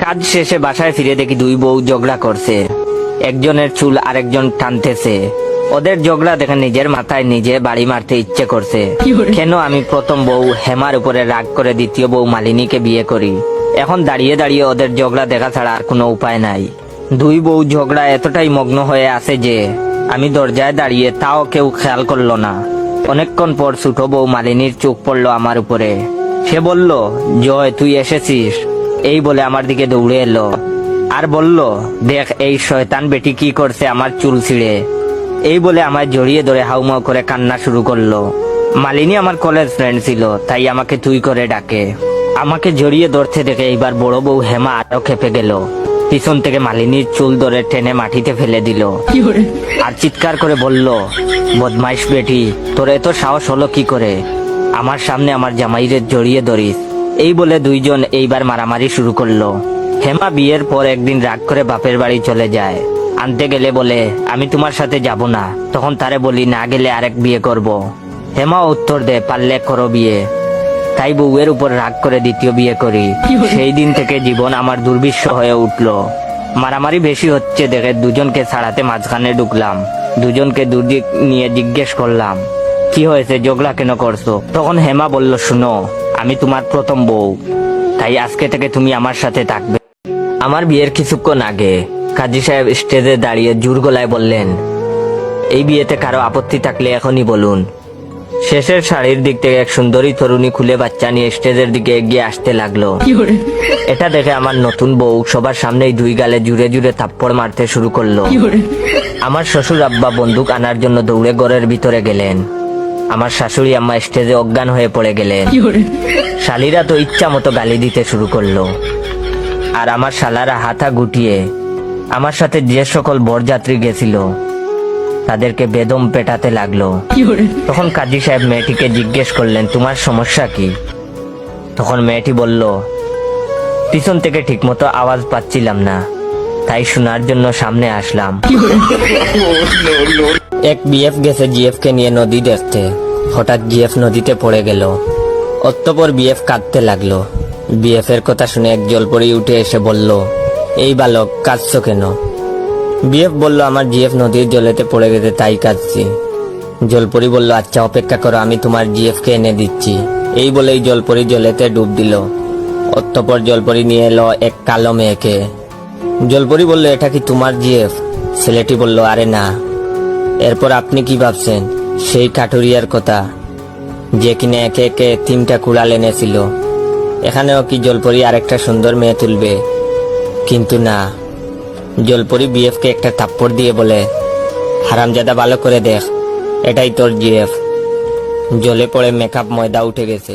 কাজ শেষে বাসায় ফিরে দেখি দুই বউ ঝগড়া করছে। একজনের চুল আরেকজন টানতেছে। ওদের ঝগড়া দেখে নিজের মাথায় নিজে বাড়ি মারতে ইচ্ছে করছে। কেন আমি প্রথম বউ হেমার উপরে রাগ করে দ্বিতীয় বউ মালিনীকে বিয়ে করি। এখন দাঁড়িয়ে দাঁড়িয়ে ওদের ঝগড়া দেখা ছাড়া আর কোনো উপায় নাই। দুই বউ ঝগড়া এতটাই মগ্ন হয়ে আছে যে আমি দরজায় দাঁড়িয়ে তাও কেউ খেয়াল করলো না। অনেকক্ষণ পর ছোট বউ মালিনীর চোখ পড়লো আমার উপরে। সে বলল, জয় তুই এসেছিস। এই বলে আমার দিকে দৌড়ে এলো আর বলল, দেখ এই শয়তান বেটি কি করছে আমার চুল ছিঁড়ে। এই বলে আমায় জড়িয়ে ধরে হাউমাউ করে কান্না শুরু করলো। মালিনী আমার কলেজ ফ্রেন্ড ছিল, তাই আমাকে তুই করে ডাকে। আমাকে জড়িয়ে ধরতে দেখে এইবার বড় বউ হেমা আরো খেপে গেল। পিছন থেকে মালিনীর চুল ধরে টেনে মাটিতে ফেলে দিল আর চিৎকার করে বলল, বদমাইশ বেটি, তোর এত সাহস হলো কি করে আমার সামনে আমার জামাইরে জড়িয়ে ধরিস। এই বলে দুইজন এইবার মারামারি শুরু করলো। হেমা বিয়ের পর একদিন রাগ করে বাপের বাড়ি চলে যায়। আনতে গেলে বলে, আমি তোমার সাথে যাব না। তখন তারে বলি, না গেলে আরেক বিয়ে করব। হেমা উত্তর দেয়, পারলে করো বিয়ে। তাই বউয়ের উপর রাগ করে দ্বিতীয় বিয়ে করি। সেই দিন থেকে জীবন আমার দুর্বিষহ হয়ে উঠলো। মারামারি বেশি হচ্ছে দেখে দুজনকে ছাড়াতে মাঝখানে ঢুকলাম। দুজনকে দুদিক নিয়ে জিজ্ঞেস করলাম, কি হয়েছে, ঝগড়া কেন করছো? তখন হেমা বলল, শুনো, আমি তোমার প্রথম বউ, তাই আজকে থেকে তুমি আমার সাথে থাকবে। আমার বিয়ের কিছুক্ষণ আগে কাজী সাহেব স্টেজে দাঁড়িয়ে জোর গলায় বললেন, এই বিয়েতে কারো আপত্তি থাকলে এখনই বলুন। শেষের শাড়ির দিক থেকে এক সুন্দরী তরুণী খুলে বাচ্চা নিয়ে স্টেজের দিকে এগিয়ে আসতে লাগলো। এটা দেখে আমার নতুন বউ সবার সামনেই দুই গালে জুড়ে জুড়ে থাপ্পড় মারতে শুরু করলো। আমার শ্বশুর আব্বা বন্দুক আনার জন্য দৌড়ে ঘরের ভিতরে গেলেন। আমার শাশুড়ি আম্মা স্টেজে অজ্ঞান হয়ে পড়ে গেলেন। শালীরা তো ইচ্ছা মতো গালি দিতে শুরু করলো। আর আমার শালারা হাতা গুটিয়ে আমার সাথে যে সকল বরযাত্রী গেছিল তাদেরকে বেদম পেটাতে লাগলো। তখন কাজী সাহেব মেয়েটিকে জিজ্ঞেস করলেন, তোমার সমস্যা কি? তখন মেয়েটি বলল, পিছন থেকে ঠিকমতো আওয়াজ পাচ্ছিলাম না, তাই শোনার জন্য সামনে আসলাম। এক বিএফ গেছে জিএফ কে নিয়ে নদী দেখতে। হঠাৎ জিএফ নদীতে পড়ে গেল। অতঃপর বিএফ কাঁদতে লাগলো। বিএফ এর কথা শুনে এক জলপরি উঠে এসে বলল, এই বালক, কাঁদছো কেন? বিএফ বলল, আমার জিএফ নদীর জলেতে পড়ে গেছে, তাই কাঁদছি। জলপরি বলল, আচ্ছা অপেক্ষা করো, আমি তোমার জিএফ কে এনে দিচ্ছি। এই বলেই জলপরি জলেতে ডুব দিল। অতঃপর জলপরি নিয়ে এলো এক কালো মেয়েকে। জলপরি বলল, এটা কি তোমার জিএফ? ছেলেটি বলল, আরে না। এরপর আপনি কি ভাবছেন? সেই কাঠুরিয়ার কথা, যে কিনা একে একে 3টা কুড়াল এনেছিল। এখানেও কি জলপরি আরেকটা সুন্দর মেয়ে তুলবে? কিন্তু না। জলপরি বিএফ কে একটা থাপ্পড় দিয়ে বলে, হারামজাদা, ভালো করে দেখ, এটাই তোর জিএফ। জলে পড়ে মেকআপ ময়দা উঠে গেছে।